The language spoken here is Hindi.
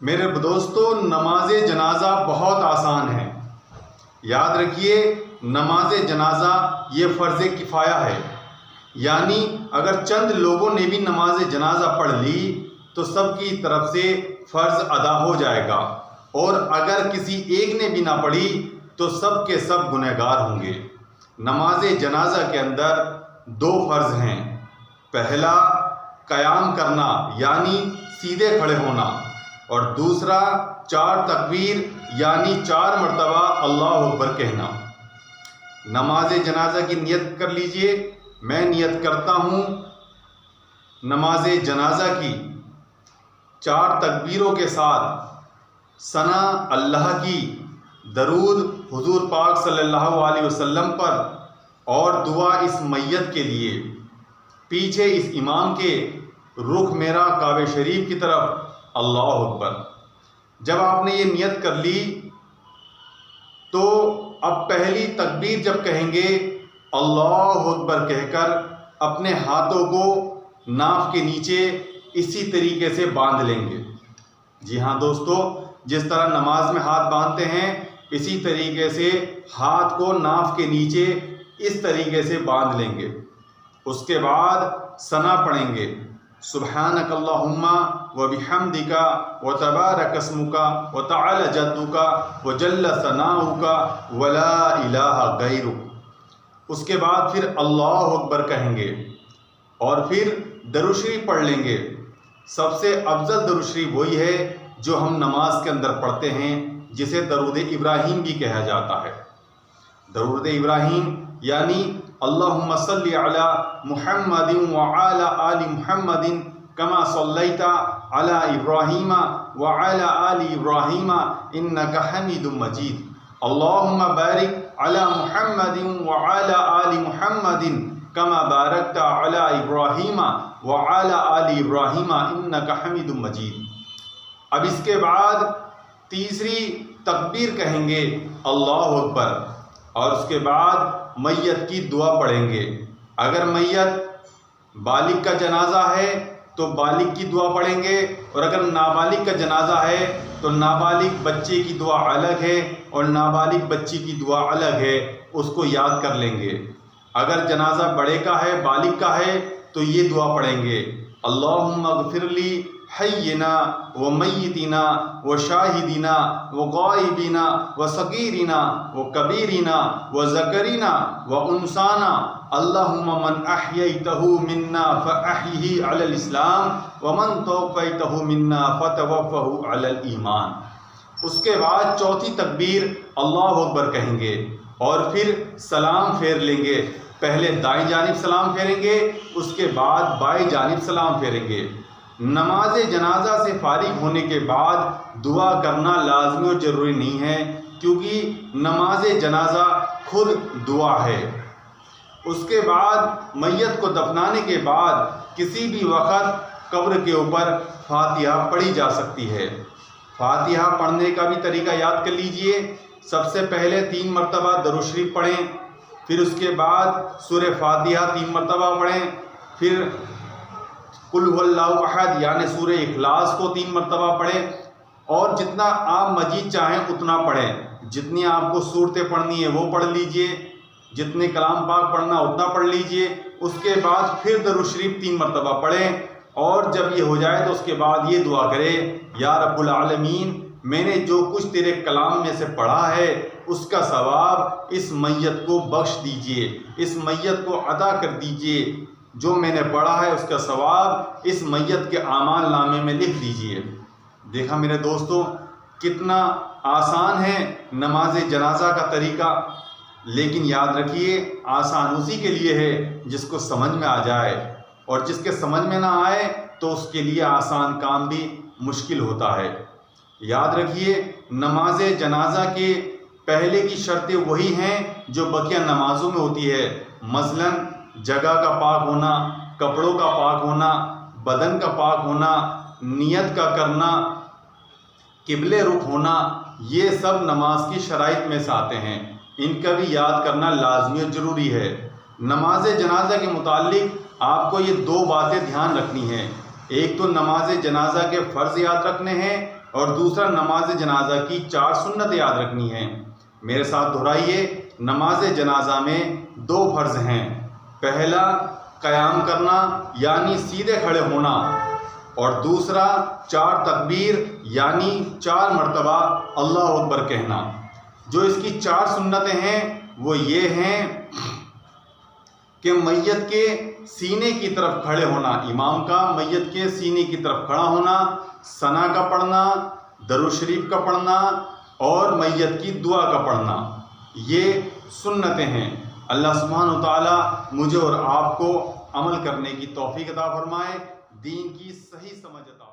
मेरे दोस्तों, नमाज जनाजा बहुत आसान है। याद रखिए, नमाज जनाजा ये फ़र्ज़ किफ़ाया है, यानी अगर चंद लोगों ने भी नमाज जनाजा पढ़ ली तो सबकी तरफ से फ़र्ज़ अदा हो जाएगा, और अगर किसी एक ने भी ना पढ़ी तो सब के सब गुनहगार होंगे। नमाज जनाजा के अंदर दो फ़र्ज़ हैं। पहला क़याम करना यानी सीधे खड़े होना, और दूसरा 4 तकबीर यानी 4 मरतबा अल्लाहु अकबर कहना। नमाज जनाजा की नियत कर लीजिए। मैं नियत करता हूँ नमाज जनाजा की 4 तकबीरों के साथ सना अल्लाह की, दरूद हुजूर पाक सल्लल्लाहु अलैहि वसल्लम पर, और दुआ इस मैयत के लिए। पीछे इस इमाम के रुख मेरा काबे शरीफ की तरफ, अल्लाहु अकबर। जब आपने ये नियत कर ली तो अब पहली तकबीर जब कहेंगे, अल्लाहु अकबर कहकर अपने हाथों को नाफ के नीचे इसी तरीके से बांध लेंगे। जी हाँ दोस्तों, जिस तरह नमाज में हाथ बांधते हैं इसी तरीके से हाथ को नाफ के नीचे इस तरीके से बांध लेंगे। उसके बाद सना पढ़ेंगे, सुब्हानक अल्लाहुम्मा व बिहम्दिका व तबारक अस्मुका व तआला जद्दुका व जल्ल सनाउका व ला इलाहा गैरुक। उसके बाद फिर अल्लाहु अकबर कहेंगे और फिर दरूद शरीफ पढ़ लेंगे। सबसे अफजल दरूद शरीफ वही है जो हम नमाज के अंदर पढ़ते हैं, जिसे दरूद इब्राहीम भी कहा जाता है। दरूद इब्राहीम यानी अल्लाहुम्मा सल्लि अला मुहम्मदिन व अला आलि मुहम्मदिन कमा सल्लैता अला इब्राहीमा व अला आलि इब्राहीमा इन्नका हमीदुम मजीद। अल्लाहुम्मा बारिक अला मुहम्मदिन व अला आलि मुहम्मदिन कमा बारकता अला इब्राहीमा व अला आलि इब्राहीमा इन्नका हमीदुम मजीद। अब इसके बाद तीसरी तकबीर कहेंगे, अल्लाहु अकबर, और उसके बाद मैयत की दुआ पढ़ेंगे। अगर मैयत बालिग का जनाजा है तो बालिग की दुआ पढ़ेंगे, और अगर नाबालिग का जनाजा है तो नाबालिग बच्चे की दुआ अलग है और नाबालिग बच्ची की दुआ अलग है, उसको याद कर लेंगे। अगर जनाजा बड़े का है, बालिग का है, तो ये दुआ पढ़ेंगे, अल्लाहुम्मा गफिरली हय्यिना व मय्यितिना व शाहिदीना व गाइबिना व सगीरिना व कबीरिना व ज़करीना व उनसाना अल्लाहुम्मा मन अह्यैतहु मिन्ना फ़अह्यिही अलल इस्लाम व मन तवफ़ैतहु मिन्ना फ़तवफ़्फ़हु अलल ईमान। उसके बाद चौथी तकबीर अल्लाहु अकबर कहेंगे और फिर सलाम फेर लेंगे। पहले दाईं जानिब सलाम फेरेंगे, उसके बाद बाईं जानिब सलाम फेरेंगे। नमाज जनाजा से फारिग होने के बाद दुआ करना लाजमी और ज़रूरी नहीं है, क्योंकि नमाज जनाजा खुद दुआ है। उसके बाद मैयत को दफनाने के बाद किसी भी वक़्त कब्र के ऊपर फातिहा पढ़ी जा सकती है। फातिहा पढ़ने का भी तरीका याद कर लीजिए। सबसे पहले 3 मरतबा दरूद शरीफ पढ़ें, फिर उसके बाद सूरह फातिहा 3 मरतबा पढ़ें, फिर कुल हुवल्लाहु अहद यानी सूरह इखलास को 3 मरतबा पढ़ें, और जितना आप मजीद चाहें उतना पढ़ें। जितनी आपको सूरतें पढ़नी है वो पढ़ लीजिए, जितने कलाम पाक पढ़ना उतना पढ़ लीजिए। उसके बाद फिर दरूद शरीफ 3 मरतबा पढ़ें, और जब ये हो जाए तो उसके बाद ये दुआ करें, या रब्बुल आलमीन, मैंने जो कुछ तेरे कलाम में से पढ़ा है उसका सवाब इस मैयत को बख्श दीजिए, इस मैयत को अता कर दीजिए। जो मैंने पढ़ा है उसका सवाब इस मैयत के आमाल नामे में लिख दीजिए। देखा मेरे दोस्तों, कितना आसान है नमाज जनाजा का तरीका। लेकिन याद रखिए, आसान उसी के लिए है जिसको समझ में आ जाए, और जिसके समझ में ना आए तो उसके लिए आसान काम भी मुश्किल होता है। याद रखिए, नमाज जनाजा के पहले की शर्तें वही हैं जो बकिया नमाजों में होती है। मसलन जगह का पाक होना, कपड़ों का पाक होना, बदन का पाक होना, नियत का करना, किबले रुख होना, ये सब नमाज की शराइत में से आते हैं। इनका भी याद करना लाजमी और ज़रूरी है। नमाज जनाजा के मुतालिक आपको ये 2 बातें ध्यान रखनी हैं। एक तो नमाज जनाजा के फ़र्ज़ याद रखने हैं, और दूसरा नमाज जनाजा की 4 सुन्नतें याद रखनी हैं। मेरे साथ दोहराइए। नमाज जनाजा में 2 फर्ज हैं। पहला क़याम करना यानी सीधे खड़े होना, और दूसरा 4 तकबीर यानी 4 मरतबा अल्लाह अकबर कहना। जो इसकी 4 सुन्नतें हैं वो ये हैं कि मैयत के सीने की तरफ खड़े होना, इमाम का मैयत के सीने की तरफ खड़ा होना, सना का पढ़ना, दरूद शरीफ का पढ़ना और मैयत की दुआ का पढ़ना, ये सुन्नतें हैं। अल्लाह सुब्हानहू तआला मुझे और आपको अमल करने की तौफीक अता फरमाए, दीन की सही समझ अता